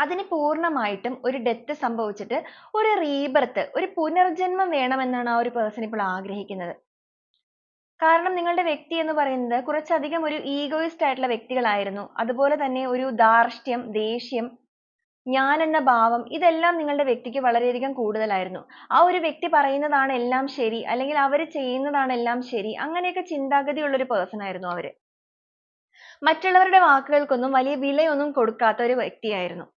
അതിന് പൂർണ്ണമായിട്ടും ഒരു ഡെത്ത് സംഭവിച്ചിട്ട് ഒരു റീബർത്ത്, ഒരു പുനർജന്മം വേണമെന്നാണ് ആ ഒരു പേഴ്സൺ ഇപ്പോൾ ആഗ്രഹിക്കുന്നത്. കാരണം നിങ്ങളുടെ വ്യക്തി എന്ന് പറയുന്നത് കുറച്ചധികം ഒരു ഈഗോയിസ്റ്റ് ആയിട്ടുള്ള വ്യക്തികളായിരുന്നു. അതുപോലെ തന്നെ ഒരു ധാർഷ്ട്യം, ദേഷ്യം, ഞാൻ എന്ന ഭാവം, ഇതെല്ലാം നിങ്ങളുടെ വ്യക്തിക്ക് വളരെയധികം കൂടുതലായിരുന്നു. ആ ഒരു വ്യക്തി പറയുന്നതാണ് എല്ലാം ശരി, അല്ലെങ്കിൽ അവർ ചെയ്യുന്നതാണ് എല്ലാം ശരി, അങ്ങനെയൊക്കെ ചിന്താഗതിയുള്ള ഒരു പേഴ്സൺ ആയിരുന്നു അവര്. മറ്റുള്ളവരുടെ വാക്കുകൾക്കൊന്നും വലിയ വിലയൊന്നും കൊടുക്കാത്ത ഒരു വ്യക്തിയായിരുന്നു.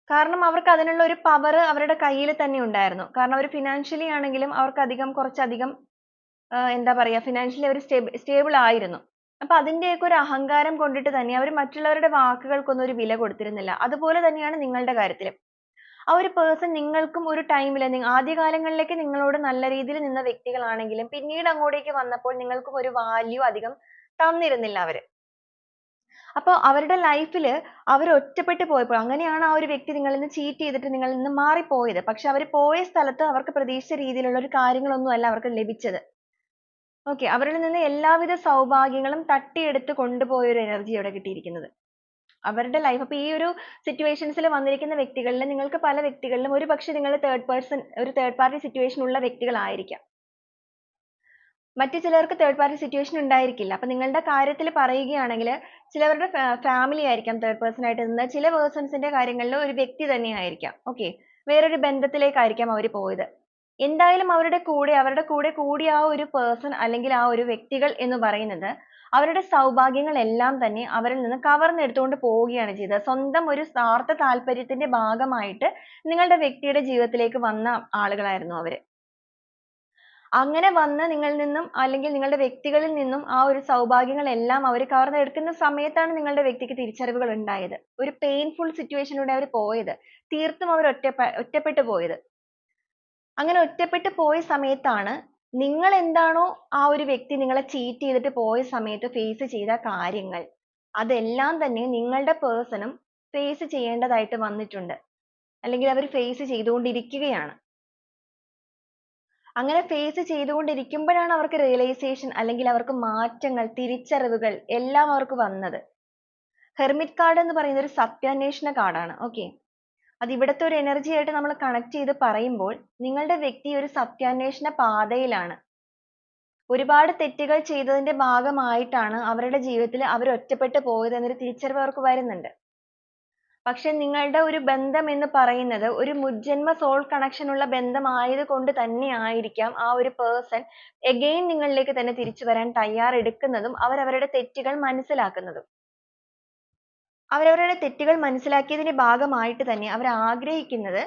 കാരണം അവർക്ക് അതിനുള്ള ഒരു പവർ അവരുടെ കയ്യിൽ തന്നെ ഉണ്ടായിരുന്നു. കാരണം അവർ ഫിനാൻഷ്യലി ആണെങ്കിലും അവർക്ക് കുറച്ചധികം എന്താ പറയാ, ഫിനാൻഷ്യലി അവർ സ്റ്റേബിൾ ആയിരുന്നു. അപ്പൊ അതിന്റെയൊക്കെ ഒരു അഹങ്കാരം കൊണ്ടിട്ട് തന്നെ അവർ മറ്റുള്ളവരുടെ വാക്കുകൾക്കൊന്നും ഒരു വില കൊടുത്തിരുന്നില്ല. അതുപോലെ തന്നെയാണ് നിങ്ങളുടെ കാര്യത്തിലും. ആ ഒരു പേഴ്സൺ നിങ്ങൾക്കും ഒരു ടൈമിൽ ആദ്യകാലങ്ങളിലേക്ക് നിങ്ങളോട് നല്ല രീതിയിൽ നിന്ന വ്യക്തികളാണെങ്കിലും പിന്നീട് അങ്ങോട്ടേക്ക് വന്നപ്പോൾ നിങ്ങൾക്കും ഒരു വാല്യൂ അധികം തന്നിരുന്നില്ല അവര്. അപ്പോൾ അവരുടെ ലൈഫിൽ അവർ ഒറ്റപ്പെട്ടു പോയപ്പോൾ, അങ്ങനെയാണ് ആ ഒരു വ്യക്തി നിങ്ങളിൽ നിന്ന് ചീറ്റ് ചെയ്തിട്ട് നിങ്ങളിൽ നിന്ന് മാറിപ്പോയത്. പക്ഷെ അവർ പോയ സ്ഥലത്ത് അവർക്ക് പ്രതീക്ഷിച്ച രീതിയിലുള്ള ഒരു കാര്യങ്ങളൊന്നും അല്ല അവർക്ക് ലഭിച്ചത്. ഓക്കെ, അവരിൽ നിന്ന് എല്ലാവിധ സൗഭാഗ്യങ്ങളും തട്ടിയെടുത്ത് കൊണ്ടുപോയ ഒരു എനർജി അവിടെ കിട്ടിയിരിക്കുന്നത്. അവരുടെ ലൈഫ് അപ്പോൾ ഈ ഒരു സിറ്റുവേഷൻസിൽ വന്നിരിക്കുന്ന വ്യക്തികളിൽ നിങ്ങൾക്ക് പല വ്യക്തികളിലും ഒരു പക്ഷേ നിങ്ങൾ തേർഡ് പാർട്ടി സിറ്റുവേഷൻ ഉള്ള വ്യക്തികളായിരിക്കാം. മറ്റു ചിലർക്ക് തേർഡ് പാർട്ടി സിറ്റുവേഷൻ ഉണ്ടായിരിക്കില്ല. അപ്പൊ നിങ്ങളുടെ കാര്യത്തിൽ പറയുകയാണെങ്കിൽ ചിലവരുടെ ഫാമിലി ആയിരിക്കാം തേർഡ് പേഴ്സൺ ആയിട്ട് നിന്ന്, ചില പേഴ്സൺസിന്റെ കാര്യങ്ങളിൽ ഒരു വ്യക്തി തന്നെയായിരിക്കാം. ഓക്കെ, വേറൊരു ബന്ധത്തിലേക്കായിരിക്കാം അവർ പോയത്. എന്തായാലും അവരുടെ കൂടെ കൂടിയ ആ ഒരു പേഴ്സൺ അല്ലെങ്കിൽ ആ ഒരു വ്യക്തികൾ എന്ന് പറയുന്നത് അവരുടെ സൗഭാഗ്യങ്ങളെല്ലാം തന്നെ അവരിൽ നിന്ന് കവർന്നെടുത്തുകൊണ്ട് പോവുകയാണ് ചെയ്തത്. സ്വന്തം ഒരു സ്വാർത്ഥ താല്പര്യത്തിന്റെ ഭാഗമായിട്ട് നിങ്ങളുടെ വ്യക്തിയുടെ ജീവിതത്തിലേക്ക് വന്ന ആളുകളായിരുന്നു അവര്. അങ്ങനെ വന്ന് നിങ്ങളിൽ നിന്നും അല്ലെങ്കിൽ നിങ്ങളുടെ വ്യക്തികളിൽ നിന്നും ആ ഒരു സൗഭാഗ്യങ്ങളെല്ലാം അവർ കവർന്നെടുക്കുന്ന സമയത്താണ് നിങ്ങളുടെ വ്യക്തിക്ക് തിരിച്ചറിവുകൾ ഉണ്ടായത്. ഒരു പെയിൻഫുൾ സിറ്റുവേഷനിലൂടെ അവർ പോയത്. തീർത്തും അവർ ഒറ്റപ്പെട്ടു പോയത്. അങ്ങനെ ഒറ്റപ്പെട്ടു പോയ സമയത്താണ് നിങ്ങൾ എന്താണോ ആ ഒരു വ്യക്തി നിങ്ങളെ ചീറ്റ് ചെയ്തിട്ട് പോയ സമയത്ത് ഫേസ് ചെയ്ത കാര്യങ്ങൾ അതെല്ലാം തന്നെ നിങ്ങളുടെ പേഴ്സണും ഫേസ് ചെയ്യേണ്ടതായിട്ട് വന്നിട്ടുണ്ട്. അല്ലെങ്കിൽ അവർ ഫേസ് ചെയ്തുകൊണ്ടിരിക്കുകയാണ്. അങ്ങനെ ഫേസ് ചെയ്തുകൊണ്ടിരിക്കുമ്പോഴാണ് അവർക്ക് റിയലൈസേഷൻ അല്ലെങ്കിൽ അവർക്ക് മാറ്റങ്ങൾ, തിരിച്ചറിവുകൾ എല്ലാം അവർക്ക് വന്നത്. ഹെർമിറ്റ് കാർഡ് എന്ന് പറയുന്നത് ഒരു സത്യാന്വേഷണ കാർഡാണ്. ഓക്കെ, അത് ഇവിടുത്തെ ഒരു എനർജി ആയിട്ട് നമ്മൾ കണക്ട് ചെയ്ത് പറയുമ്പോൾ നിങ്ങളുടെ വ്യക്തി ഒരു സത്യാന്വേഷണ പാതയിലാണ്. ഒരുപാട് തെറ്റുകൾ ചെയ്തതിന്റെ ഭാഗമായിട്ടാണ് അവരുടെ ജീവിതത്തിൽ അവർ ഒറ്റപ്പെട്ടു പോയത് എന്നൊരു തിരിച്ചറിവ് അവർക്ക് വരുന്നുണ്ട്. പക്ഷെ നിങ്ങളുടെ ഒരു ബന്ധം എന്ന് പറയുന്നത് ഒരു മുജ്ജന്മ സോൾ കണക്ഷൻ ഉള്ള ബന്ധമായത് കൊണ്ട് തന്നെ ആയിരിക്കാം ആ ഒരു പേഴ്സൺ എഗെയിൻ നിങ്ങളിലേക്ക് തന്നെ തിരിച്ചു വരാൻ തയ്യാറെടുക്കുന്നതും അവരവരുടെ തെറ്റുകൾ മനസ്സിലാക്കുന്നതും. അവരവരുടെ തെറ്റുകൾ മനസ്സിലാക്കിയതിന്റെ ഭാഗമായിട്ട് തന്നെ അവർ ആഗ്രഹിക്കുന്നത്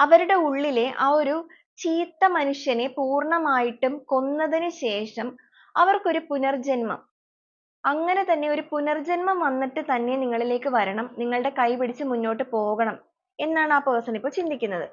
അവരുടെ ഉള്ളിലെ ആ ഒരു ചീത്ത മനുഷ്യനെ പൂർണ്ണമായിട്ടും കൊന്നതിന് ശേഷം അവർക്കൊരു പുനർജന്മം, അങ്ങനെ തന്നെ ഒരു പുനർജന്മം വന്നിട്ട് തന്നെ നിങ്ങളിലേക്ക് വരണം, നിങ്ങളുടെ കൈ പിടിച്ച് മുന്നോട്ട് പോകണം എന്നാണ് ആ പേഴ്സൺ ഇപ്പോൾ ചിന്തിക്കുന്നത്.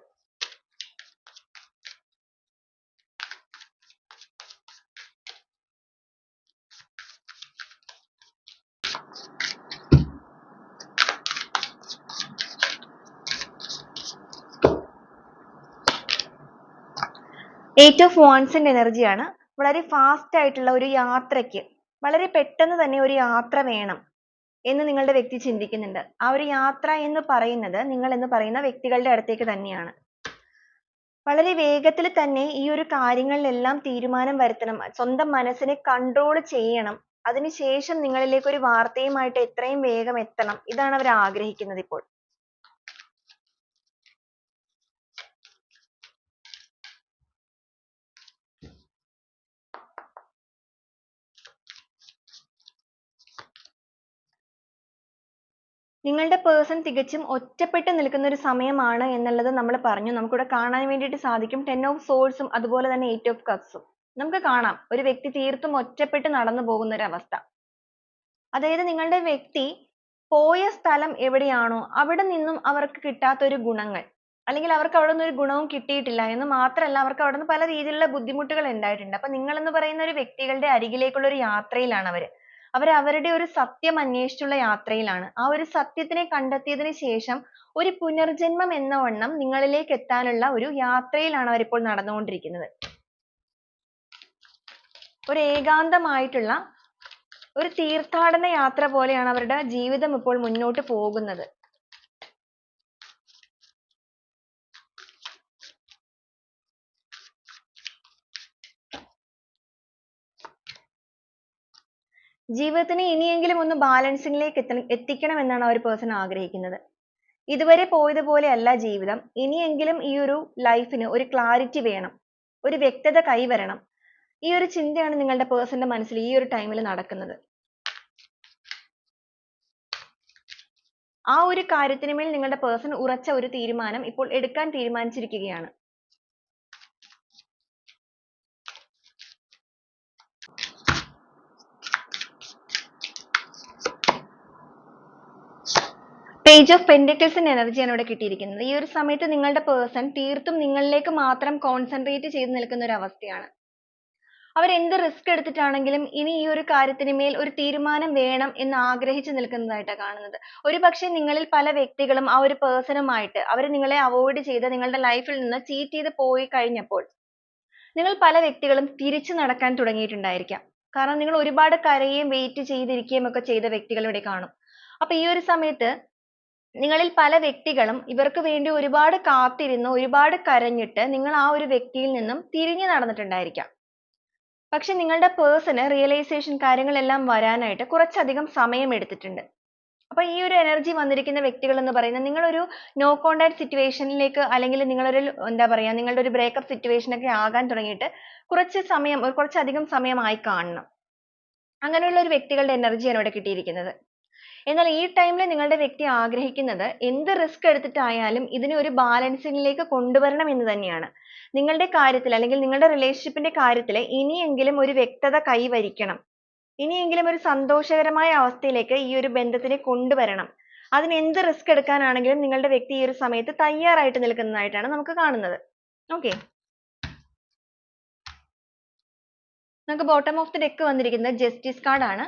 എയ്റ്റ് ഓഫ് വാൻസിന്റെ എനർജിയാണ്. വളരെ ഫാസ്റ്റ് ആയിട്ടുള്ള ഒരു യാത്രയ്ക്ക് വളരെ പെട്ടെന്ന് തന്നെ ഒരു യാത്ര വേണം എന്ന് നിങ്ങളുടെ വ്യക്തി ചിന്തിക്കുന്നുണ്ട്. ആ ഒരു യാത്ര എന്ന് പറയുന്നത് നിങ്ങൾ എന്ന് പറയുന്ന വ്യക്തികളുടെ അടുത്തേക്ക് തന്നെയാണ്. വളരെ വേഗത്തിൽ തന്നെ ഈ ഒരു കാര്യങ്ങളിലെല്ലാം തീരുമാനം വരുത്തണം, സ്വന്തം മനസ്സിനെ കൺട്രോൾ ചെയ്യണം, അതിനുശേഷം നിങ്ങളിലേക്ക് ഒരു വാർത്തയുമായിട്ട് എത്രയും വേഗം എത്തണം, ഇതാണ് അവർ ആഗ്രഹിക്കുന്നത് ഇപ്പോൾ. നിങ്ങളുടെ പേഴ്സൺ തികച്ചും ഒറ്റപ്പെട്ട് നിൽക്കുന്ന ഒരു സമയമാണ് എന്നുള്ളത് നമ്മൾ പറഞ്ഞു. നമുക്കിവിടെ കാണാൻ വേണ്ടിയിട്ട് സാധിക്കും 10 ഓഫ് സോഴ്സും അതുപോലെ തന്നെ 8 ഓഫ് കപ്സും. നമുക്ക് കാണാം ഒരു വ്യക്തി തീർത്തും ഒറ്റപ്പെട്ട് നടന്നു പോകുന്ന ഒരു അവസ്ഥ. അതായത് നിങ്ങളുടെ വ്യക്തി പോയ സ്ഥലം എവിടെയാണോ അവിടെ നിന്നും അവർക്ക് കിട്ടാത്ത ഒരു ഗുണങ്ങൾ, അല്ലെങ്കിൽ അവർക്ക് അവിടെ നിന്ന് ഒരു ഗുണവും കിട്ടിയിട്ടില്ല എന്ന് മാത്രമല്ല അവർക്ക് അവിടെ നിന്ന് പല രീതിയിലുള്ള ബുദ്ധിമുട്ടുകൾ ഉണ്ടായിട്ടുണ്ട്. അപ്പൊ നിങ്ങൾ എന്ന് പറയുന്ന ഒരു വ്യക്തികളുടെ അരികിലേക്കുള്ള ഒരു യാത്രയിലാണ് അവര്. അവരുടെ ഒരു സത്യം അന്വേഷിച്ചുള്ള യാത്രയിലാണ്. ആ ഒരു സത്യത്തിനെ കണ്ടെത്തിയതിന് ശേഷം ഒരു പുനർജന്മം എന്ന വണ്ണം നിങ്ങളിലേക്ക് എത്താനുള്ള ഒരു യാത്രയിലാണ് അവരിപ്പോൾ നടന്നുകൊണ്ടിരിക്കുന്നത്. ഒരു ഏകാന്തമായിട്ടുള്ള ഒരു തീർത്ഥാടന യാത്ര പോലെയാണ് അവരുടെ ജീവിതം ഇപ്പോൾ മുന്നോട്ട് പോകുന്നത്. ജീവിതത്തിനെ ഇനിയെങ്കിലും ഒന്ന് ബാലൻസിംഗിലേക്ക് എത്തിക്കണം എന്നാണ് ആ ഒരു പേഴ്സൺ ആഗ്രഹിക്കുന്നത്. ഇതുവരെ പോയതുപോലെ അല്ല ജീവിതം, ഇനിയെങ്കിലും ഈ ഒരു ലൈഫിന് ഒരു ക്ലാരിറ്റി വേണം, ഒരു വ്യക്തത കൈവരണം. ഈ ഒരു ചിന്തയാണ് നിങ്ങളുടെ പേഴ്സന്റെ മനസ്സിൽ ഈ ഒരു ടൈമിൽ നടക്കുന്നത്. ആ ഒരു കാര്യത്തിന് മേൽ നിങ്ങളുടെ പേഴ്സൺ ഉറച്ച ഒരു തീരുമാനം ഇപ്പോൾ എടുക്കാൻ തീരുമാനിച്ചിരിക്കുകയാണ്. പേജ് ഓഫ് പെന്റിക്കിൾസിന്റെ എനർജിയാണ് ഇവിടെ കിട്ടിയിരിക്കുന്നത്. ഈ ഒരു സമയത്ത് നിങ്ങളുടെ പേഴ്സൺ തീർത്തും നിങ്ങളിലേക്ക് മാത്രം കോൺസെൻട്രേറ്റ് ചെയ്ത് നിൽക്കുന്ന ഒരു അവസ്ഥയാണ്. അവർ എന്ത് റിസ്ക് എടുത്തിട്ടാണെങ്കിലും ഇനി ഈ ഒരു കാര്യത്തിന് മേൽ ഒരു തീരുമാനം വേണം എന്ന് ആഗ്രഹിച്ചു നിൽക്കുന്നതായിട്ടാണ് കാണുന്നത്. ഒരുപക്ഷെ നിങ്ങളിൽ പല വ്യക്തികളും ആ ഒരു പേഴ്സണുമായിട്ട് അവർ നിങ്ങളെ അവോയ്ഡ് ചെയ്ത് നിങ്ങളുടെ ലൈഫിൽ നിന്ന് ചീറ്റ് ചെയ്ത് പോയി കഴിഞ്ഞപ്പോൾ നിങ്ങൾ പല വ്യക്തികളും തിരിച്ചു നടക്കാൻ തുടങ്ങിയിട്ടുണ്ടായിരിക്കാം. കാരണം നിങ്ങൾ ഒരുപാട് കരയുകയും വെയിറ്റ് ചെയ്തിരിക്കുകയും ഒക്കെ ചെയ്ത വ്യക്തികൾ ഇവിടെ കാണും. അപ്പൊ ഈ ഒരു സമയത്ത് നിങ്ങളിൽ പല വ്യക്തികളും ഇവർക്ക് വേണ്ടി ഒരുപാട് കാത്തിരുന്ന് ഒരുപാട് കരഞ്ഞിട്ട് നിങ്ങൾ ആ ഒരു വ്യക്തിയിൽ നിന്നും തിരിഞ്ഞു നടന്നിട്ടുണ്ടായിരിക്കാം. പക്ഷെ നിങ്ങളുടെ പേഴ്സണ് റിയലൈസേഷൻ കാര്യങ്ങളെല്ലാം വരാനായിട്ട് കുറച്ചധികം സമയം എടുത്തിട്ടുണ്ട്. അപ്പൊ ഈ ഒരു എനർജി വന്നിരിക്കുന്ന വ്യക്തികൾ എന്ന് പറയുന്നത് നിങ്ങളൊരു നോ കോണ്ടാക്ട് സിറ്റുവേഷനിലേക്ക് അല്ലെങ്കിൽ നിങ്ങളൊരു എന്താ പറയാ നിങ്ങളുടെ ഒരു ബ്രേക്കപ്പ് സിറ്റുവേഷൻ ഒക്കെ ആകാൻ തുടങ്ങിയിട്ട് കുറച്ചധികം സമയമായി കാണണം. അങ്ങനെയുള്ള ഒരു വ്യക്തികളുടെ എനർജിയാണ് ഇവിടെ കിട്ടിയിരിക്കുന്നത്. എന്നാൽ ഈ ടൈമിൽ നിങ്ങളുടെ വ്യക്തി ആഗ്രഹിക്കുന്നത് എന്ത് റിസ്ക് എടുത്തിട്ടായാലും ഇതിനെ ഒരു ബാലൻസിംഗിലേക്ക് കൊണ്ടുവരണം എന്ന് തന്നെയാണ്. നിങ്ങളുടെ കാര്യത്തിൽ അല്ലെങ്കിൽ നിങ്ങളുടെ റിലേഷൻഷിപ്പിന്റെ കാര്യത്തിൽ ഇനിയെങ്കിലും ഒരു വ്യക്തത കൈവരിക്കണം. ഇനിയെങ്കിലും ഒരു സന്തോഷകരമായ അവസ്ഥയിലേക്ക് ഈ ഒരു ബന്ധത്തിനെ കൊണ്ടുവരണം. അതിന് എന്ത് റിസ്ക് എടുക്കാനാണെങ്കിലും നിങ്ങളുടെ വ്യക്തി ഈ ഒരു സമയത്ത് തയ്യാറായിട്ട് നിൽക്കുന്നതായിട്ടാണ് നമുക്ക് കാണുന്നത്. ഓക്കെ, നമുക്ക് ബോട്ടം ഓഫ് ദി ഡെക്ക് വന്നിരിക്കുന്നത് ജസ്റ്റിസ് കാർഡ് ആണ്.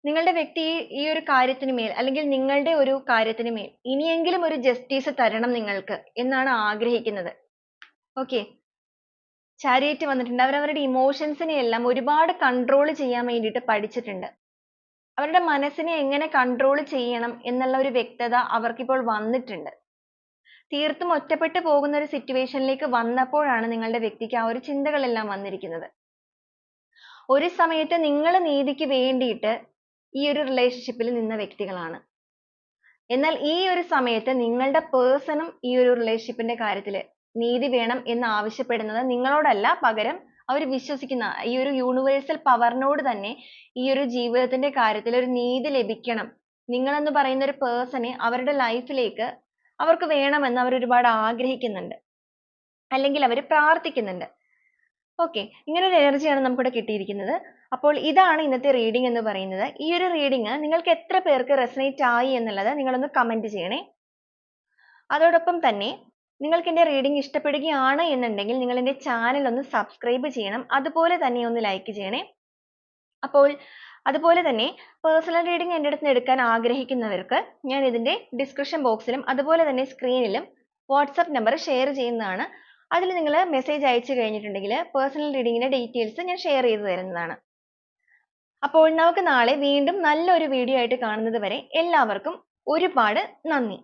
നിങ്ങളുടെ വ്യക്തി ഈ ഒരു കാര്യത്തിന് മേൽ അല്ലെങ്കിൽ നിങ്ങളുടെ ഒരു കാര്യത്തിന് മേൽ ഇനിയെങ്കിലും ഒരു ജസ്റ്റിസ് തരണം നിങ്ങൾക്ക് എന്നാണ് ആഗ്രഹിക്കുന്നത്. ഓക്കെ, ചാരിയറ്റ് വന്നിട്ടുണ്ട്. അവരവരുടെ ഇമോഷൻസിനെ എല്ലാം ഒരുപാട് കൺട്രോൾ ചെയ്യാൻ വേണ്ടിയിട്ട് പഠിച്ചിട്ടുണ്ട്. അവരുടെ മനസ്സിനെ എങ്ങനെ കൺട്രോൾ ചെയ്യണം എന്നുള്ള ഒരു വ്യക്തത അവർക്കിപ്പോൾ വന്നിട്ടുണ്ട്. തീർത്തും ഒറ്റപ്പെട്ടു പോകുന്ന ഒരു സിറ്റുവേഷനിലേക്ക് വന്നപ്പോഴാണ് നിങ്ങളുടെ വ്യക്തിക്ക് ആ ഒരു ചിന്തകളെല്ലാം വന്നിരിക്കുന്നത്. ഒരു സമയത്ത് നിങ്ങൾ നീതിക്ക് വേണ്ടിയിട്ട് ഈ ഒരു റിലേഷൻഷിപ്പിൽ നിന്ന വ്യക്തികളാണ്. എന്നാൽ ഈ ഒരു സമയത്ത് നിങ്ങളുടെ പേഴ്സണും ഈ ഒരു റിലേഷൻഷിപ്പിന്റെ കാര്യത്തിൽ നീതി വേണം എന്ന് ആവശ്യപ്പെടുന്നത് നിങ്ങളോടല്ല, പകരം അവർ വിശ്വസിക്കുന്ന ഈ ഒരു യൂണിവേഴ്സൽ പവറിനോട് തന്നെ ഈ ഒരു ജീവിതത്തിന്റെ കാര്യത്തിൽ ഒരു നീതി ലഭിക്കണം. നിങ്ങളെന്ന് പറയുന്ന ഒരു പേഴ്സണെ അവരുടെ ലൈഫിലേക്ക് അവർക്ക് വേണമെന്ന് അവർ ഒരുപാട് ആഗ്രഹിക്കുന്നുണ്ട്, അല്ലെങ്കിൽ അവർ പ്രാർത്ഥിക്കുന്നുണ്ട്. ഓക്കെ, ഇങ്ങനെ ഒരു എനർജിയാണ് നമുക്കിവിടെ കിട്ടിയിരിക്കുന്നത്. അപ്പോൾ ഇതാണ് ഇന്നത്തെ റീഡിംഗ് എന്ന് പറയുന്നത്. ഈ ഒരു റീഡിംഗ് നിങ്ങൾക്ക് എത്ര പേർക്ക് റെസനേറ്റ് ആയി എന്നുള്ളത് നിങ്ങളൊന്ന് കമന്റ് ചെയ്യണേ. അതോടൊപ്പം തന്നെ നിങ്ങൾക്ക് എൻ്റെ റീഡിംഗ് ഇഷ്ടപ്പെടുകയാണ് എന്നുണ്ടെങ്കിൽ നിങ്ങൾ എൻ്റെ ചാനൽ ഒന്ന് സബ്സ്ക്രൈബ് ചെയ്യണം. അതുപോലെ തന്നെ ഒന്ന് ലൈക്ക് ചെയ്യണേ. അപ്പോൾ അതുപോലെ തന്നെ പേഴ്സണൽ റീഡിംഗ് എൻ്റെ അടുത്ത് നിന്ന് എടുക്കാൻ ആഗ്രഹിക്കുന്നവർക്ക് ഞാൻ ഇതിൻ്റെ ഡിസ്ക്രിപ്ഷൻ ബോക്സിലും അതുപോലെ തന്നെ സ്ക്രീനിലും വാട്സാപ്പ് നമ്പർ ഷെയർ ചെയ്യുന്നതാണ്. അതിൽ നിങ്ങൾ മെസ്സേജ് അയച്ചു കഴിഞ്ഞിട്ടുണ്ടെങ്കിൽ പേഴ്സണൽ റീഡിങ്ങിന്റെ ഡീറ്റെയിൽസ് ഞാൻ ഷെയർ ചെയ്തു തരുന്നതാണ്. അപ്പോൾ നമുക്ക് നാളെ വീണ്ടും നല്ലൊരു വീഡിയോ ആയിട്ട് കാണുന്നത് വരെ എല്ലാവർക്കും ഒരുപാട് നന്ദി.